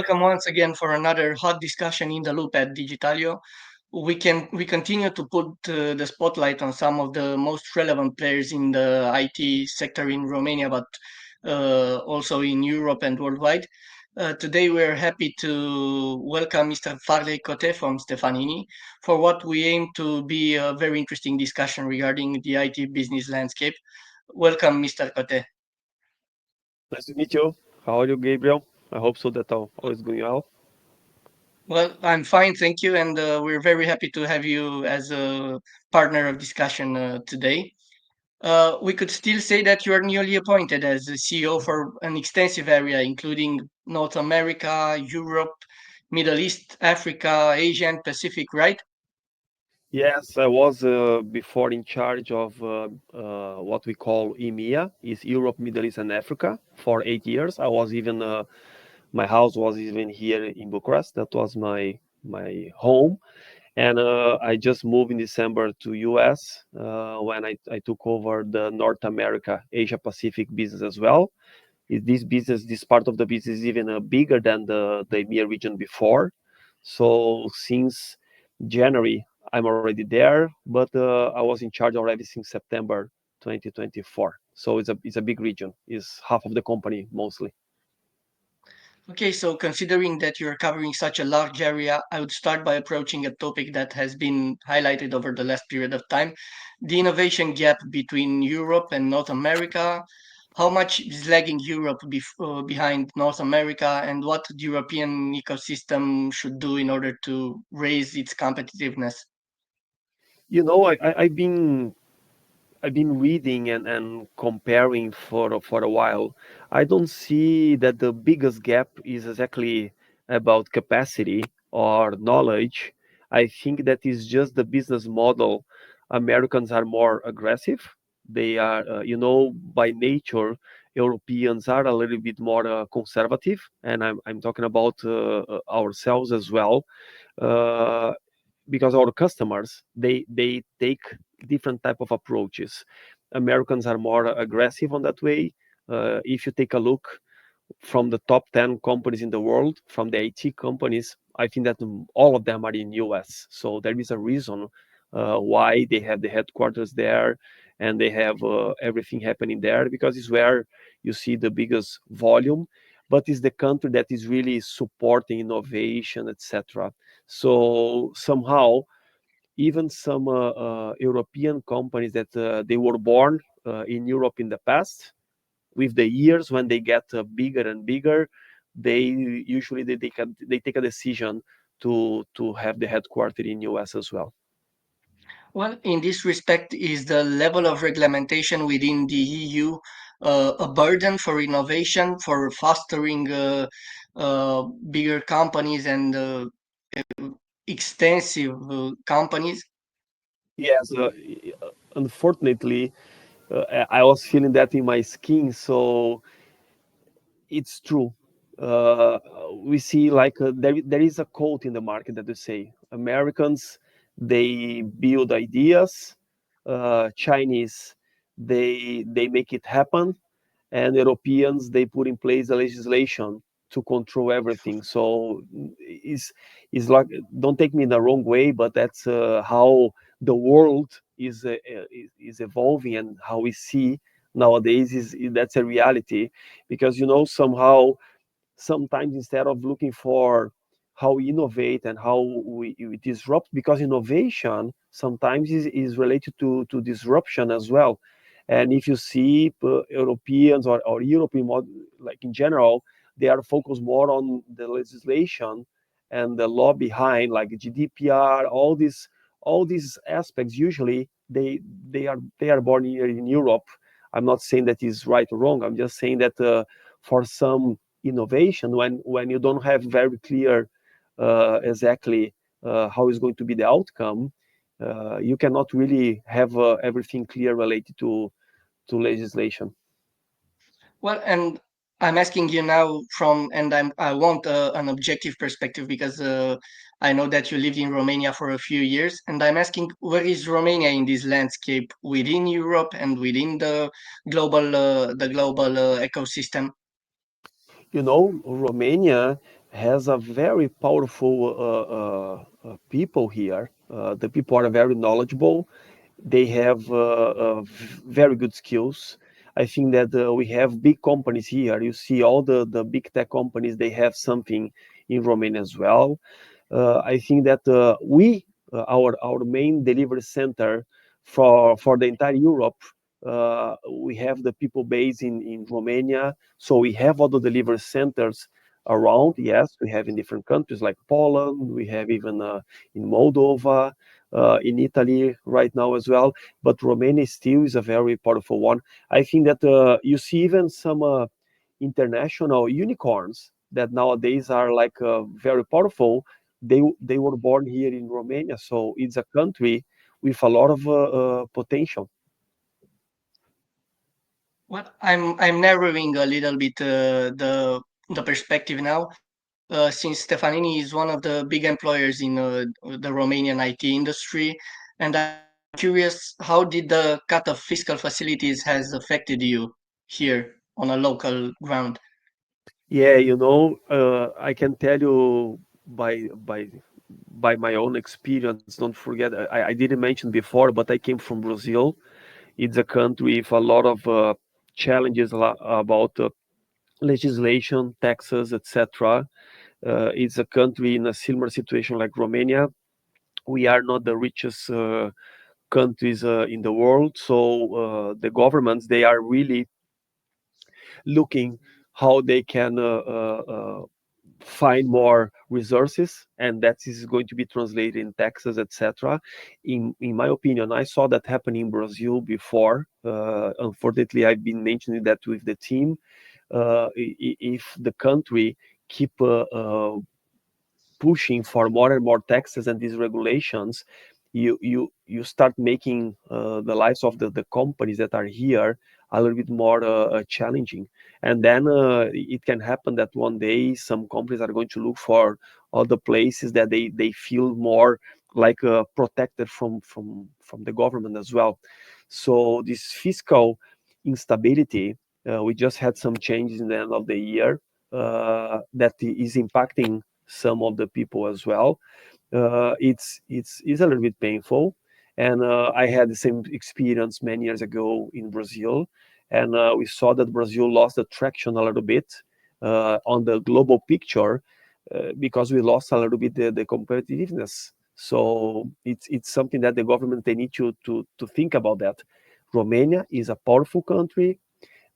welcome once again for another hot discussion in the loop at Digitalio. We continue to put the spotlight on some of the most relevant players in the IT sector in Romania, but also in Europe and worldwide. Today we're happy to welcome Mr. Farlei Kothe from Stefanini for what we aim to be a very interesting discussion regarding the IT business landscape. Welcome, Mr. Kothe. Nice to meet you. How are you, Gabriel? I hope so that all is going well. Well, I'm fine, thank you, and we're very happy to have you as a partner of discussion today. We could still say that you are newly appointed as the CEO for an extensive area, including North America, Europe, Middle East, Africa, Asia, and Pacific, right? Yes, I was before in charge of what we call EMEA, is Europe, Middle East, and Africa, for 8 years. I was even my house was even here in Bucharest. That was my home, and I just moved in December to US when I took over the North America, Asia Pacific business as well. This business, this part of the business is even bigger than the EMEA region before. So since January, I'm already there, but I was in charge already since September 2024. So it's a big region. It's half of the company mostly. Okay, so considering that you're covering such a large area, I would start by approaching a topic that has been highlighted over the last period of time, the innovation gap between Europe and North America. How much is lagging Europe behind North America, and what the European ecosystem should do in order to raise its competitiveness? I've been reading and comparing for a while. I don't see that the biggest gap is exactly about capacity or knowledge. I think that is just the business model. Americans are more aggressive. They are, by nature, Europeans are a little bit more conservative, and I'm talking about ourselves as well. Uh, because our customers they take different type of approaches. Americans are more aggressive on that way. If you take a look from the top 10 companies in the world, from the IT companies, I think that all of them are in US. So there is a reason why they have the headquarters there, and they have everything happening there, because it's where you see the biggest volume, but it's the country that is really supporting innovation, etc. So somehow even some European companies that they were born in Europe in the past, with the years when they get bigger and bigger, they usually they take a decision to have the headquarters in US as well. Well, in this respect, is the level of regulation within the EU a burden for innovation, for fostering bigger companies and extensive companies? Yes, unfortunately, I was feeling that in my skin. So it's true. Uh, we see like there is a quote in the market that they say Americans they build ideas, Chinese they make it happen, and Europeans they put in place the legislation to control everything. So it's like, don't take me in the wrong way, but that's how the world is evolving, and how we see nowadays is that's a reality. Because somehow sometimes instead of looking for how we innovate and how we disrupt, because innovation sometimes is related to disruption as well. And if you see Europeans or European like in general, they are focused more on the legislation and the law behind, like GDPR, all these aspects. Usually they are born here in Europe. I'm not saying that is right or wrong. I'm just saying that for some innovation, when you don't have very clear exactly how is going to be the outcome, you cannot really have everything clear related to legislation. Well, and I'm asking you now I want an objective perspective because I know that you lived in Romania for a few years, and I'm asking where is Romania in this landscape within Europe and within the global ecosystem? Romania has a very powerful people here. The people are very knowledgeable. They have very good skills. I think that we have big companies here. You see all the big tech companies, they have something in Romania as well. I think that our main delivery center for the entire Europe, we have the people based in Romania. So we have all the delivery centers around. Yes, we have in different countries like Poland. We have even in Moldova, in Italy right now as well. But Romania still is a very powerful one. I think that you see even some international unicorns that nowadays are like very powerful. They were born here in Romania, so it's a country with a lot of potential. Well, I'm narrowing a little bit the perspective now, since Stefanini is one of the big employers in the Romanian IT industry, and I'm curious, how did the cut of fiscal facilities has affected you here on a local ground? Yeah, I can tell you by my own experience. Don't forget, I didn't mention before, but I came from Brazil. It's a country with a lot of challenges about legislation, taxes, etc. It's a country in a similar situation like Romania. We are not the richest countries in the world, so the governments they are really looking how they can find more resources, and that is going to be translated in taxes, etc. In my opinion, I saw that happen in Brazil before. Unfortunately, I've been mentioning that with the team. If the country keep pushing for more and more taxes and these regulations, you start making the lives of the companies that are here a little bit more challenging. And then it can happen that one day some companies are going to look for other places that they feel more like protected from the government as well. So this fiscal instability, we just had some changes in the end of the year that is impacting some of the people as well. It's a little bit painful, and I had the same experience many years ago in Brazil, and we saw that Brazil lost the traction a little bit on the global picture because we lost a little bit the competitiveness. So it's something that the government they need to think about that. Romania is a powerful country.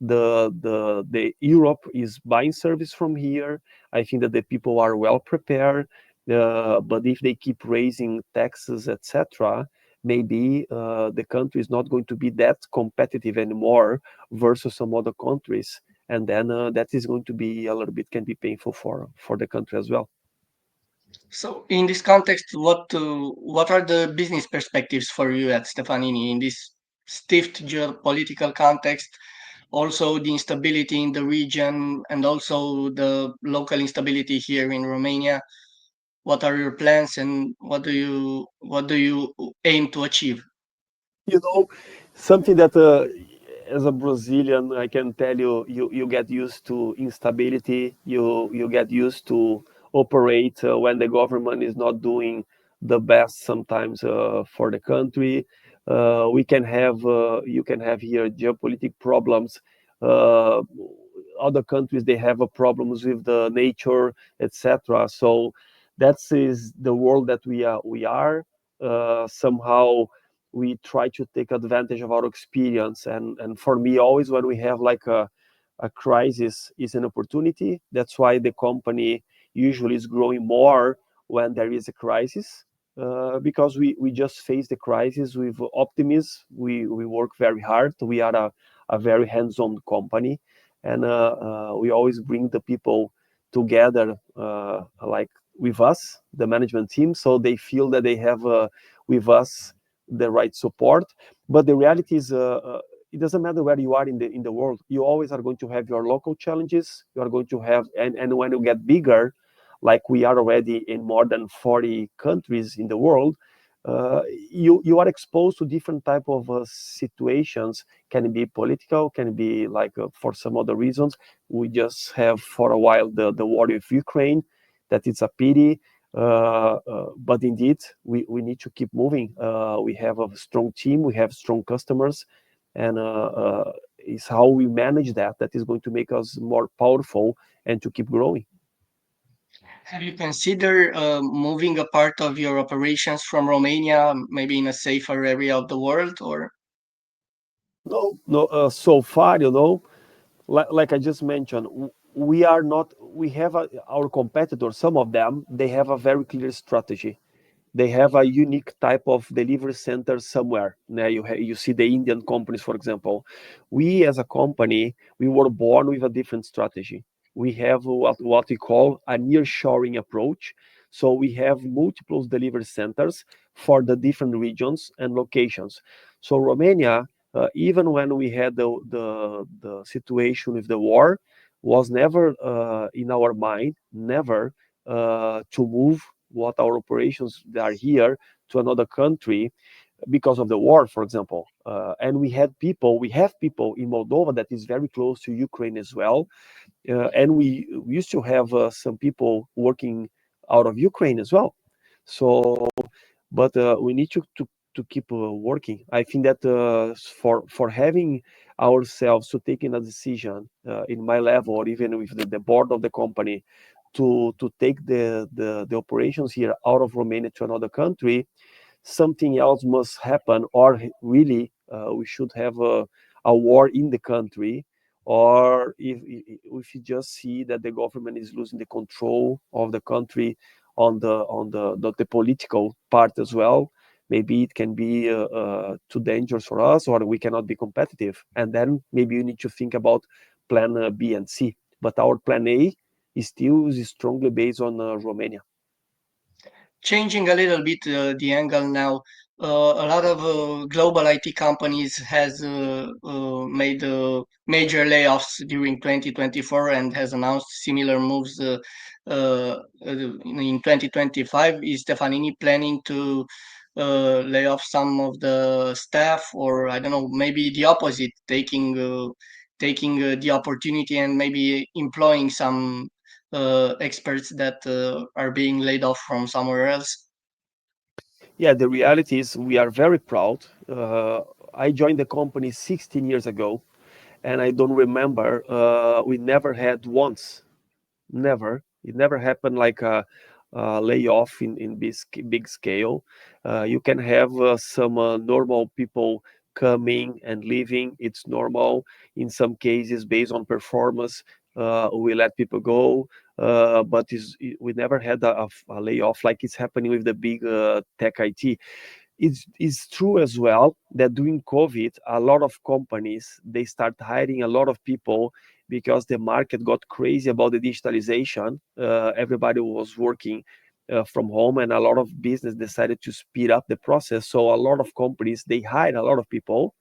The Europe is buying service from here. I think that the people are well prepared, but if they keep raising taxes, etc., maybe the country is not going to be that competitive anymore versus some other countries, and then that is going to be a little bit can be painful for the country as well. So, in this context, what are the business perspectives for you at Stefanini in this stiff geopolitical context? Also, the instability in the region, and also the local instability here in Romania. What are your plans, and what do you aim to achieve? You know, something that as a Brazilian, I can tell you, you get used to instability. You get used to operate when the government is not doing the best sometimes for the country. You can have here geopolitical problems. Uh, Other countries they have problems with the nature, etc. So that is the world that we are. Somehow we try to take advantage of our experience, and for me always when we have like a crisis is an opportunity. That's why the company usually is growing more when there is a crisis, because we just face the crisis with optimism. We work very hard. We are a very hands-on company, and we always bring the people together, like with us, the management team, so they feel that they have with us the right support. But the reality is, it doesn't matter where you are in the world. You always are going to have your local challenges. You are going to have, and when you get bigger, like we are already in more than 40 countries in the world, you are exposed to different type of situations. Can be political, can be like for some other reasons. We just have for a while the war with Ukraine. that it's a pity. But indeed, we need to keep moving. We have a strong team, we have strong customers, and it's how we manage that is going to make us more powerful and to keep growing. Have you considered moving a part of your operations from Romania, maybe in a safer area of the world, or? No, no. So far, like I just mentioned, we are not. We have our competitors. Some of them they have a very clear strategy. They have a unique type of delivery center somewhere. Now you see the Indian companies, for example. We as a company, we were born with a different strategy. We have what we call a nearshoring approach. So we have multiple delivery centers for the different regions and locations. So Romania, even when we had the situation with the war, was never in our mind, never to move what our operations that are here to another country because of the war, for example. And we have people in Moldova that is very close to Ukraine as well. And we used to have some people working out of Ukraine as well. So, but we need to keep working. I think that for having ourselves to taking a decision in my level or even with the board of the company to take the operations here out of Romania to another country, something else must happen, or really we should have a war in the country, or if you just see that the government is losing the control of the country on the political part as well, maybe it can be too dangerous for us, or we cannot be competitive, and then maybe you need to think about plan B and C. But our plan A is still is strongly based on Romania. Changing a little bit the angle now, a lot of global IT companies has made major layoffs during 2024 and has announced similar moves in 2025. Is Stefanini planning to lay off some of the staff, or I don't know, maybe the opposite, taking the opportunity and maybe employing some experts that are being laid off from somewhere else? Yeah, the reality is we are very proud. I joined the company 16 years ago, and I don't remember. We never had once, never. It never happened like a layoff in big scale. You can have some normal people coming and leaving. It's normal. In some cases, based on performance, we let people go. But we never had a layoff like it's happening with the big tech IT. It's true as well that during COVID, a lot of companies they start hiring a lot of people because the market got crazy about the digitalization. Everybody was working from home, and a lot of business decided to speed up the process. So a lot of companies they hired a lot of people,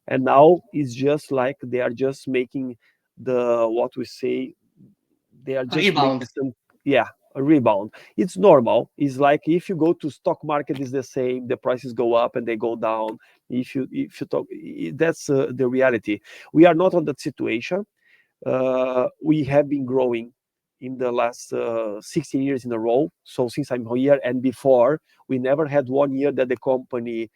and now it's just like they are just making the what we say they are A just rebound. making some, yeah, a rebound. It's normal. It's like if you go to stock market, it's the same. The prices go up and they go down. If you talk, that's the reality. We are not on that situation. We have been growing in the last 16 years in a row. So since I'm here and before, we never had one year that the company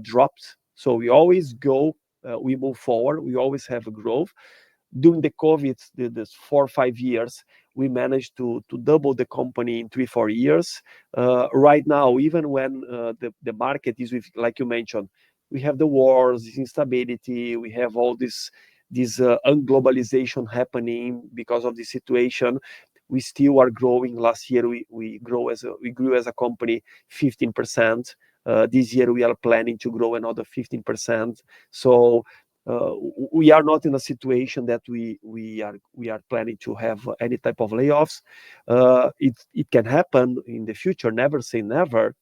dropped. So we always go, we move forward. We always have a growth. During the COVID, this 4 or 5 years, we managed to double the company in 3 4 years. Right now, even when the market is with, like you mentioned, we have the wars, this instability, we have all this unglobalization happening because of the situation. We still are growing. Last year, we grew as a company 15%. This year, we are planning to grow another 15%. So uh, we are not in a situation that we are planning to have any type of layoffs. It can happen in the future. Never say never.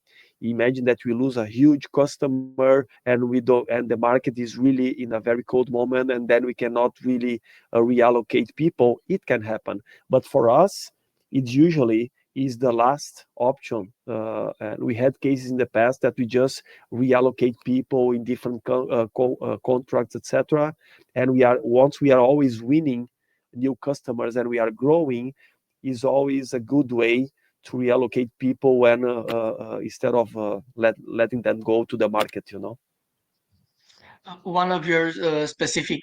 Imagine that we lose a huge customer and we don't, and the market is really in a very cold moment, and then we cannot really reallocate people. It can happen, but for us, it usually is the last option. And we had cases in the past that we just reallocate people in different contracts, etc. And once we are always winning new customers and we are growing, is always a good way to reallocate people when instead of letting them go to the market, you know. One of your specific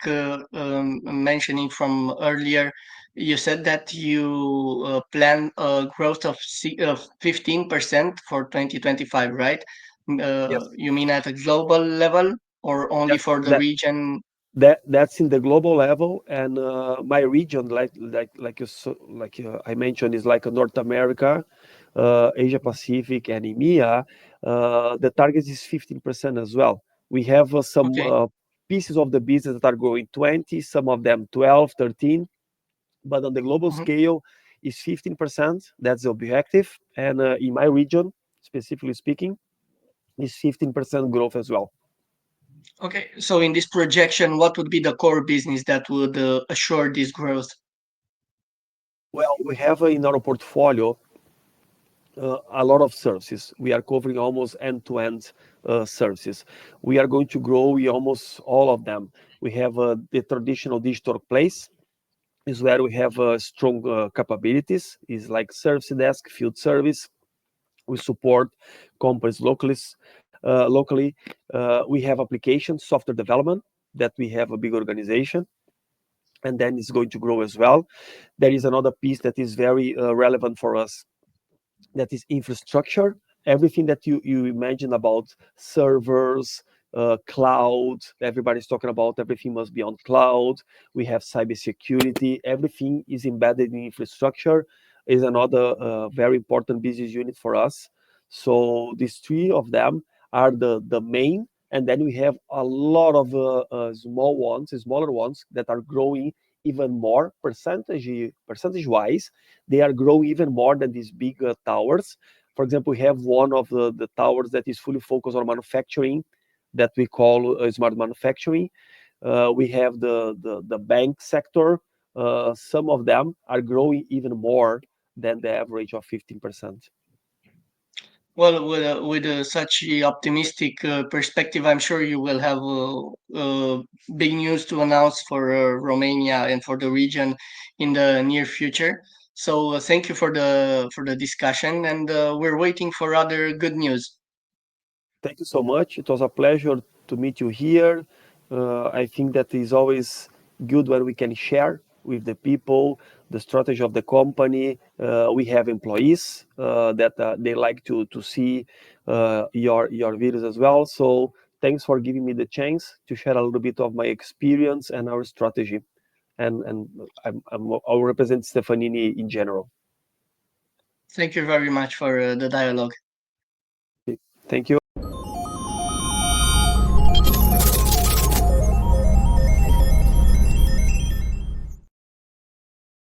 mentioning from earlier, you said that you plan a growth of 15% for 2025, right? Yes, You mean at a global level or only that for the that region? that's in the global level, and my region, I mentioned, is like North America, Asia Pacific, and EMEA. The target is 15% as well. We have some Okay. pieces of the business that are growing 20, some of them 12, 13, but on the global Mhm. scale is 15%. That's the objective, and in my region, specifically speaking, is 15% growth as well. Okay. So in this projection, what would be the core business that would assure this growth? Well, we have in our portfolio a lot of services. We are covering almost end-to-end services. We are going to grow in almost all of them. We have the traditional digital place, is where we have strong capabilities, is like service desk, field service. We support companies locally. We have application software development that we have a big organization, and then it's going to grow as well. There is another piece that is very relevant for us, that is infrastructure. Everything that you imagine about servers, cloud, everybody's talking about everything must be on cloud. We have cybersecurity. Everything is embedded in infrastructure. Is another very important business unit for us. So these three of them are the main, and then we have a lot of smaller ones that are growing even more percentage wise. They are growing even more than these big towers. For example, we have one of the towers that is fully focused on manufacturing, that we call smart manufacturing. We have the bank sector. Some of them are growing even more than the average of 15%. Well, with such a optimistic perspective, I'm sure you will have big news to announce for Romania and for the region in the near future. So thank you for the discussion, and we're waiting for other good news. Thank you so much. It was a pleasure to meet you here. I think that is always good when we can share with the people the strategy of the company. We have employees that they like to see your videos as well. So thanks for giving me the chance to share a little bit of my experience and our strategy. And I'll represent Stefanini in general. Thank you very much for the dialogue. Thank you.